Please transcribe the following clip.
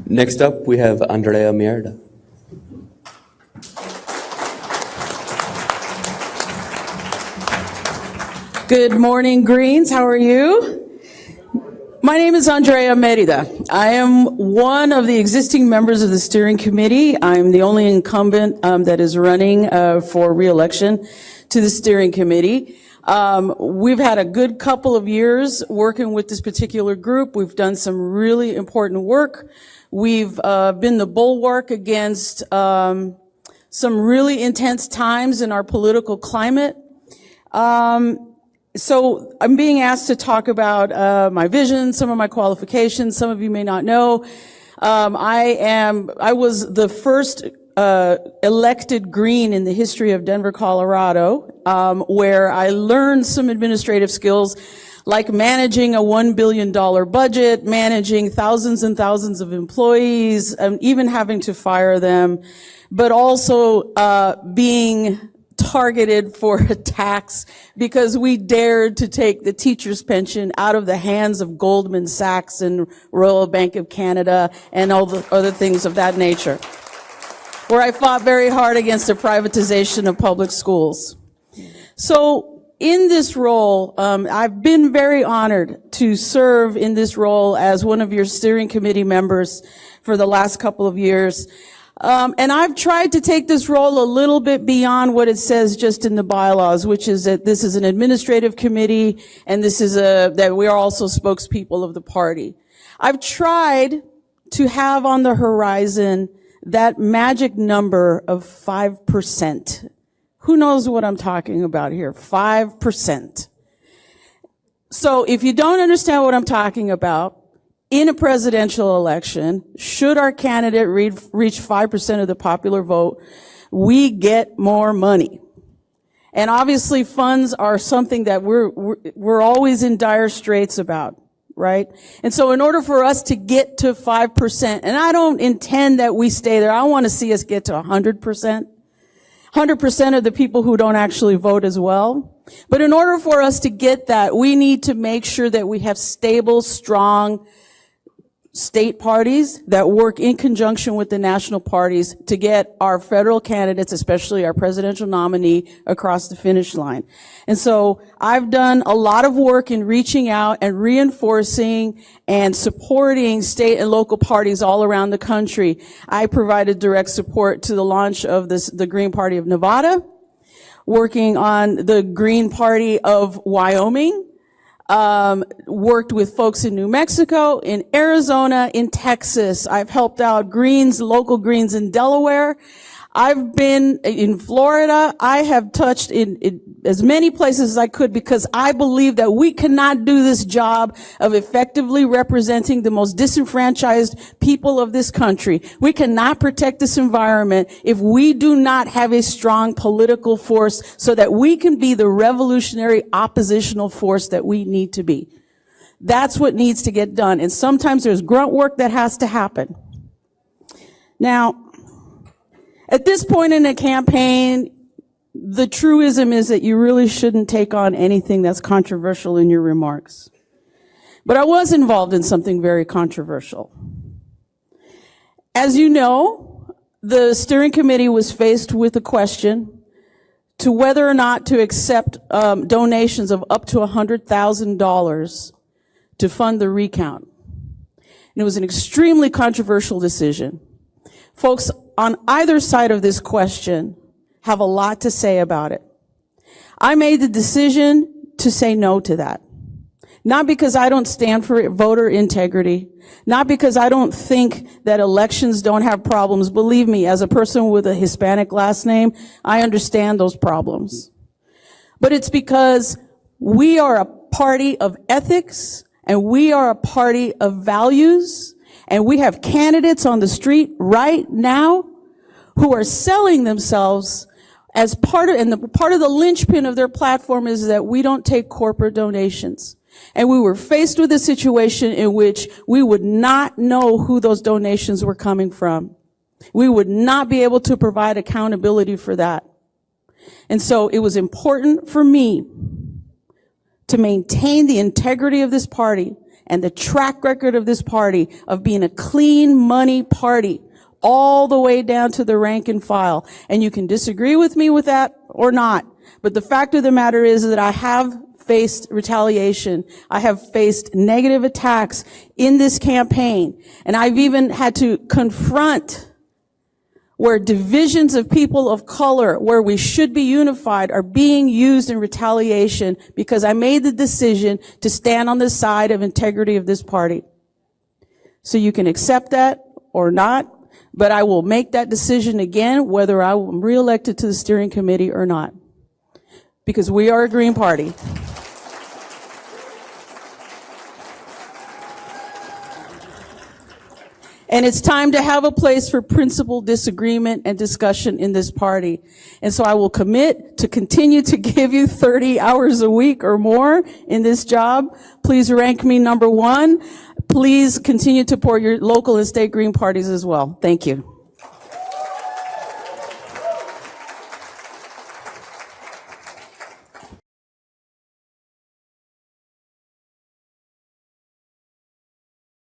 Next up, we have Andrea Merida. Good morning, Greens. How are you? My name is Andrea Merida. I am one of the existing members of the steering committee. I'm the only incumbent that is running for re-election to the steering committee. We've had a good couple of years working with this particular group. We've done some really important work. We've been the bulwark against some really intense times in our political climate. So I'm being asked to talk about my vision, some of my qualifications. Some of you may not know. I was the first elected Green in the history of Denver, Colorado, where I learned some administrative skills like managing a $1 billion budget, managing thousands and thousands of employees, and even having to fire them, but also being targeted for attacks because we dared to take the teacher's pension out of the hands of Goldman Sachs and Royal Bank of Canada and all the other things of that nature, where I fought very hard against the privatization of public schools. So in this role, I've been very honored to serve in this role as one of your steering committee members for the last couple of years. And I've tried to take this role a little bit beyond what it says just in the bylaws, which is that this is an administrative committee and this is that we are also spokespeople of the party. I've tried to have on the horizon that magic number of 5%. Who knows what I'm talking about here? 5%. So if you don't understand what I'm talking about, in a presidential election, should our candidate reach 5% of the popular vote, we get more money. And obviously funds are something that we're always in dire straits about, right? And so in order for us to get to 5%, and I don't intend that we stay there, I want to see us get to 100%. 100% of the people who don't actually vote as well. But in order for us to get that, we need to make sure that we have stable, strong state parties that work in conjunction with the national parties to get our federal candidates, especially our presidential nominee, across the finish line. And so I've done a lot of work in reaching out and reinforcing and supporting state and local parties all around the country. I provided direct support to the launch of the Green Party of Nevada, working on the Green Party of Wyoming, worked with folks in New Mexico, in Arizona, in Texas. I've helped out local Greens in Delaware. I've been in Florida. I have touched in as many places as I could because I believe that we cannot do this job of effectively representing the most disenfranchised people of this country. We cannot protect this environment if we do not have a strong political force so that we can be the revolutionary oppositional force that we need to be. That's what needs to get done. And sometimes there's grunt work that has to happen. Now, at this point in a campaign, the truism is that you really shouldn't take on anything that's controversial in your remarks. But I was involved in something very controversial. As you know, the steering committee was faced with a question to whether or not to accept donations of up to $100,000 to fund the recount. And it was an extremely controversial decision. Folks on either side of this question have a lot to say about it. I made the decision to say no to that. Not because I don't stand for voter integrity, not because I don't think that elections don't have problems. Believe me, as a person with a Hispanic last name, I understand those problems. But it's because we are a party of ethics and we are a party of values. And we have candidates on the street right now who are selling themselves as part of the linchpin of their platform is that we don't take corporate donations. And we were faced with a situation in which we would not know who those donations were coming from. We would not be able to provide accountability for that. And so it was important for me to maintain the integrity of this party and the track record of this party of being a clean money party all the way down to the rank and file. And you can disagree with me with that or not. But the fact of the matter is that I have faced retaliation. I have faced negative attacks in this campaign. And I've even had to confront where divisions of people of color, where we should be unified, are being used in retaliation because I made the decision to stand on the side of integrity of this party. So you can accept that or not, but I will make that decision again, whether I'm reelected to the steering committee or not, because we are a Green Party. And it's time to have a place for principled disagreement and discussion in this party. And so I will commit to continue to give you 30 hours a week or more in this job. Please rank me number one. Please continue to support your local and state Green parties as well. Thank you.